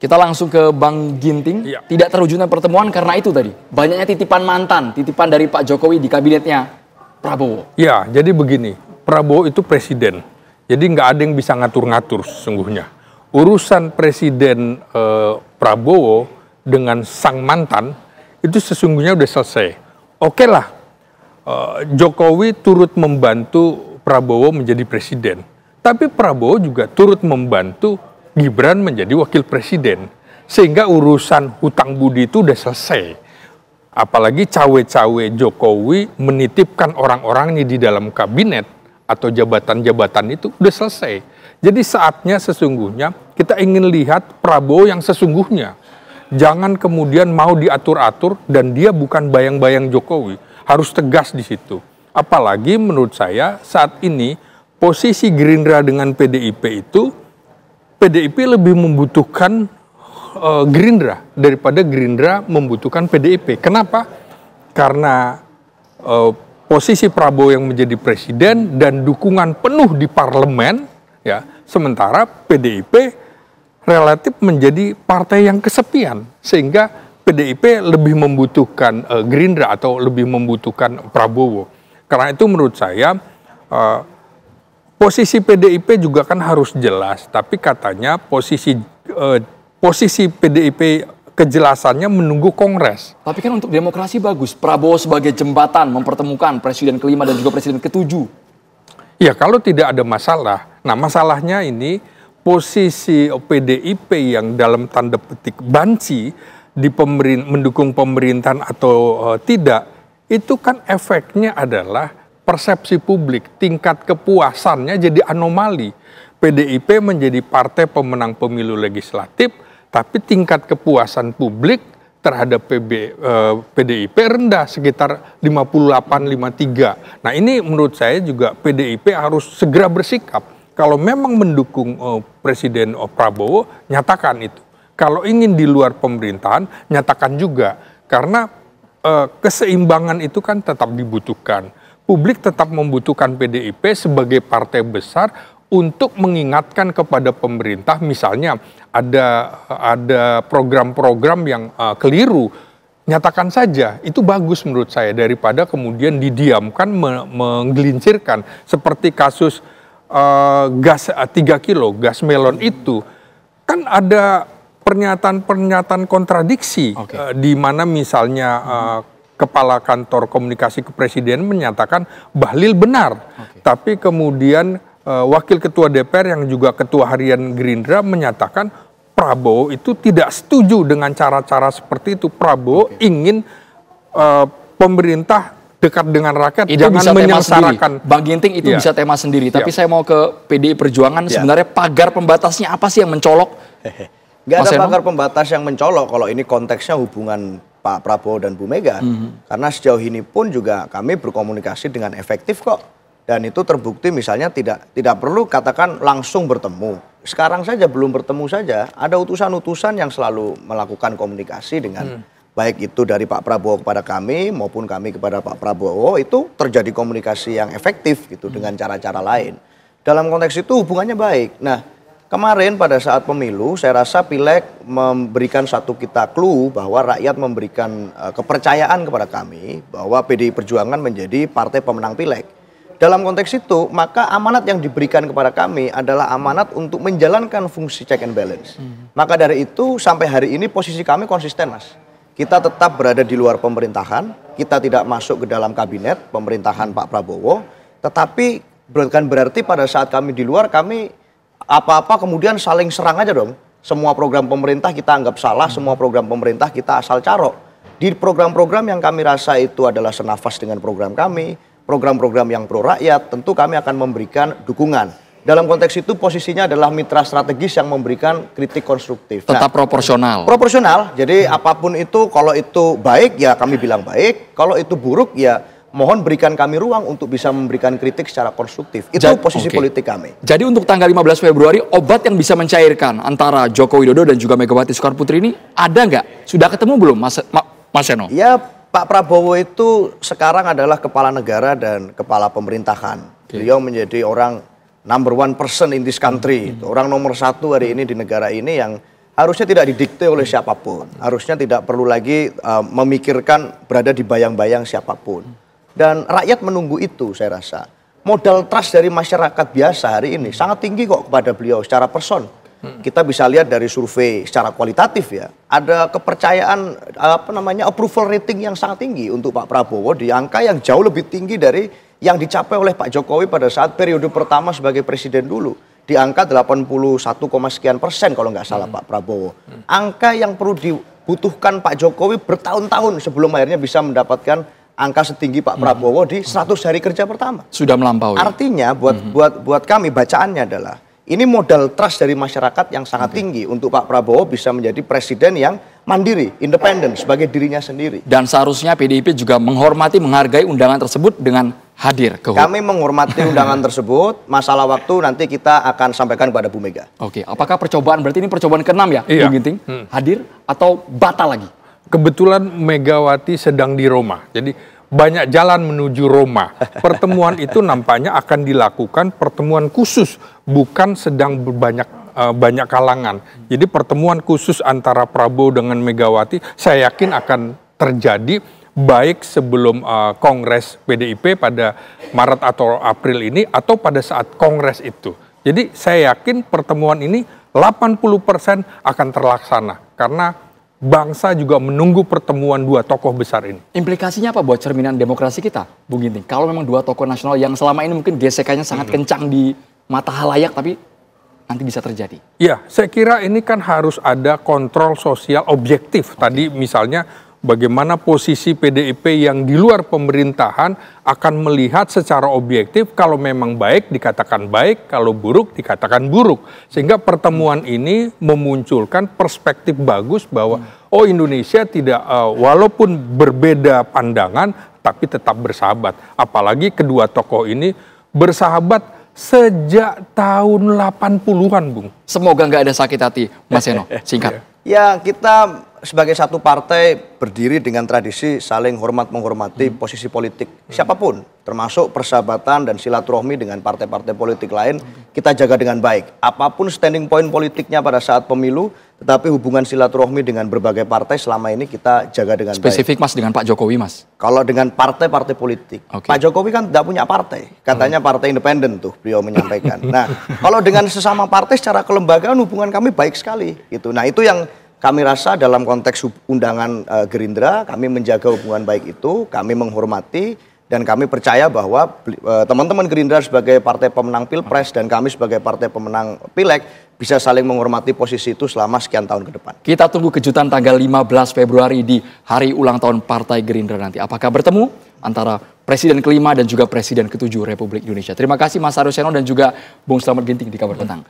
Kita langsung ke Bang Ginting. Ya. Tidak terwujudnya pertemuan karena itu tadi. Banyaknya titipan mantan, titipan dari Pak Jokowi di kabinetnya Prabowo. Ya, jadi begini. Prabowo itu presiden. Jadi nggak ada yang bisa ngatur-ngatur sesungguhnya. Urusan Presiden Prabowo dengan sang mantan itu sesungguhnya udah selesai. Oke lah, Jokowi turut membantu Prabowo menjadi presiden. Tapi Prabowo juga turut membantu Gibran menjadi wakil presiden. Sehingga urusan hutang budi itu udah selesai. Apalagi cawe-cawe Jokowi menitipkan orang-orangnya di dalam kabinet atau jabatan-jabatan itu udah selesai. Jadi saatnya sesungguhnya kita ingin lihat Prabowo yang sesungguhnya. Jangan kemudian mau diatur-atur dan dia bukan bayang-bayang Jokowi. Harus tegas di situ. Apalagi menurut saya saat ini posisi Gerindra dengan PDIP itu, PDIP lebih membutuhkan Gerindra daripada Gerindra membutuhkan PDIP. Kenapa? Karena posisi Prabowo yang menjadi presiden dan dukungan penuh di parlemen, ya, sementara PDIP relatif menjadi partai yang kesepian, sehingga PDIP lebih membutuhkan Gerindra atau lebih membutuhkan Prabowo. Karena itu menurut saya posisi PDIP juga kan harus jelas, tapi katanya posisi PDIP kejelasannya menunggu Kongres. Tapi kan untuk demokrasi bagus. Prabowo sebagai jembatan mempertemukan presiden kelima dan juga presiden ketujuh. Ya kalau tidak ada masalah. Nah masalahnya ini posisi PDIP yang dalam tanda petik banci di mendukung pemerintahan atau tidak, itu kan efeknya adalah persepsi publik, tingkat kepuasannya jadi anomali. PDIP menjadi partai pemenang pemilu legislatif, tapi tingkat kepuasan publik terhadap PDIP rendah, sekitar 58-53. Nah ini menurut saya juga PDIP harus segera bersikap. Kalau memang mendukung Presiden Prabowo, nyatakan itu. Kalau ingin di luar pemerintahan, nyatakan juga. Karena keseimbangan itu kan tetap dibutuhkan. Publik tetap membutuhkan PDIP sebagai partai besar untuk mengingatkan kepada pemerintah, misalnya ada program-program yang keliru, nyatakan saja, itu bagus menurut saya daripada kemudian didiamkan, menggelincirkan seperti kasus gas 3 kilo, gas melon itu, kan ada pernyataan-pernyataan kontradiksi, di mana misalnya Kepala Kantor Komunikasi Kepresiden menyatakan Bahlil benar, tapi kemudian Wakil Ketua DPR yang juga Ketua Harian Gerindra menyatakan Prabowo itu tidak setuju dengan cara-cara seperti itu. Prabowo ingin pemerintah dekat dengan rakyat, itu jangan menyengsarakan. Bang Ginting, itu bisa tema sendiri. Tapi saya mau ke PDI Perjuangan, sebenarnya pagar pembatasnya apa sih yang mencolok? Nggak ada pagar pembatas yang mencolok kalau ini konteksnya hubungan Pak Prabowo dan Bu Mega. Karena sejauh ini pun juga kami berkomunikasi dengan efektif kok. Dan itu terbukti misalnya tidak perlu katakan langsung bertemu. Sekarang saja belum bertemu saja, ada utusan-utusan yang selalu melakukan komunikasi dengan baik itu dari Pak Prabowo kepada kami maupun kami kepada Pak Prabowo, itu terjadi komunikasi yang efektif gitu dengan cara-cara lain. Dalam konteks itu hubungannya baik. Nah, kemarin pada saat pemilu saya rasa Pileg memberikan satu kita clue bahwa rakyat memberikan kepercayaan kepada kami bahwa PDI Perjuangan menjadi partai pemenang Pileg. Dalam konteks itu, maka amanat yang diberikan kepada kami adalah amanat untuk menjalankan fungsi check and balance. Maka dari itu, sampai hari ini posisi kami konsisten, Mas. Kita tetap berada di luar pemerintahan, kita tidak masuk ke dalam kabinet pemerintahan Pak Prabowo, tetapi bukan berarti pada saat kami di luar, kami apa-apa kemudian saling serang aja dong. Semua program pemerintah kita anggap salah, semua program pemerintah kita asal carok. Di program-program yang kami rasa itu adalah senafas dengan program kami, program-program yang pro rakyat, tentu kami akan memberikan dukungan. Dalam konteks itu posisinya adalah mitra strategis yang memberikan kritik konstruktif. Tetap proporsional. Proporsional, jadi apapun itu, kalau itu baik ya kami bilang baik, kalau itu buruk ya mohon berikan kami ruang untuk bisa memberikan kritik secara konstruktif. Itu posisi politik kami. Jadi untuk tanggal 15 Februari, obat yang bisa mencairkan antara Joko Widodo dan juga Megawati Soekarnoputri ini ada nggak? Sudah ketemu belum, Mas Seno? Ya, Pak Prabowo itu sekarang adalah kepala negara dan kepala pemerintahan. Beliau menjadi orang number one person in this country. Orang nomor 1 hari ini di negara ini yang harusnya tidak didikte oleh siapapun. Harusnya tidak perlu lagi memikirkan berada di bayang-bayang siapapun. Dan rakyat menunggu itu, saya rasa. Modal trust dari masyarakat biasa hari ini sangat tinggi kok kepada beliau secara person. Kita bisa lihat dari survei secara kualitatif ya. Ada kepercayaan approval rating yang sangat tinggi untuk Pak Prabowo di angka yang jauh lebih tinggi dari yang dicapai oleh Pak Jokowi pada saat periode pertama sebagai presiden dulu. Di angka 81, sekian persen kalau nggak salah Pak Prabowo. Angka yang perlu dibutuhkan Pak Jokowi bertahun-tahun sebelum akhirnya bisa mendapatkan angka setinggi Pak Prabowo di 100 hari kerja pertama. Sudah melampaui. Artinya buat kami bacaannya adalah ini modal trust dari masyarakat yang sangat tinggi untuk Pak Prabowo bisa menjadi presiden yang mandiri, independen sebagai dirinya sendiri. Dan seharusnya PDIP juga menghormati, menghargai undangan tersebut dengan hadir ke HUT. Kami menghormati undangan tersebut. Masalah waktu nanti kita akan sampaikan kepada Bu Mega. Oke, apakah percobaan, berarti ini percobaan ke-6 ya, Iya. Bung Ginting? Hadir atau batal lagi? Kebetulan Megawati sedang di Roma, jadi banyak jalan menuju Roma. Pertemuan itu nampaknya akan dilakukan pertemuan khusus, bukan sedang banyak kalangan. Jadi pertemuan khusus antara Prabowo dengan Megawati, saya yakin akan terjadi baik sebelum Kongres PDIP pada Maret atau April ini, atau pada saat Kongres itu. Jadi saya yakin pertemuan ini 80% akan terlaksana, karena bangsa juga menunggu pertemuan dua tokoh besar ini. Implikasinya apa buat cerminan demokrasi kita, Bung Ginting? Kalau memang dua tokoh nasional yang selama ini mungkin gesekannya sangat kencang di mata halayak, tapi nanti bisa terjadi. Ya, saya kira ini kan harus ada kontrol sosial objektif. Tadi misalnya bagaimana posisi PDIP yang di luar pemerintahan akan melihat secara objektif, kalau memang baik dikatakan baik, kalau buruk dikatakan buruk. Sehingga pertemuan ini memunculkan perspektif bagus bahwa Indonesia tidak, walaupun berbeda pandangan, tapi tetap bersahabat. Apalagi kedua tokoh ini bersahabat sejak tahun 80-an, Bung. Semoga nggak ada sakit hati, Mas Seno. Singkat. Ya, kita sebagai satu partai berdiri dengan tradisi saling hormat-menghormati posisi politik siapapun, termasuk persahabatan dan silaturahmi dengan partai-partai politik lain, kita jaga dengan baik. Apapun standing point politiknya pada saat pemilu, tetapi hubungan silaturahmi dengan berbagai partai selama ini kita jaga dengan Spesifik baik. Mas dengan Pak Jokowi, Mas. Kalau dengan partai-partai politik, Pak Jokowi kan tidak punya partai, katanya partai independen tuh beliau menyampaikan. Nah, kalau dengan sesama partai secara kelembagaan hubungan kami baik sekali, gitu. Nah, itu yang kami rasa dalam konteks undangan Gerindra, kami menjaga hubungan baik itu, kami menghormati, dan kami percaya bahwa teman-teman Gerindra sebagai partai pemenang Pilpres dan kami sebagai partai pemenang Pileg bisa saling menghormati posisi itu selama sekian tahun ke depan. Kita tunggu kejutan tanggal 15 Februari di hari ulang tahun Partai Gerindra nanti. Apakah bertemu antara Presiden ke-5 dan juga Presiden ke-7 Republik Indonesia. Terima kasih Mas Haryus Seno dan juga Bung Slamet Ginting di Kabar Petang.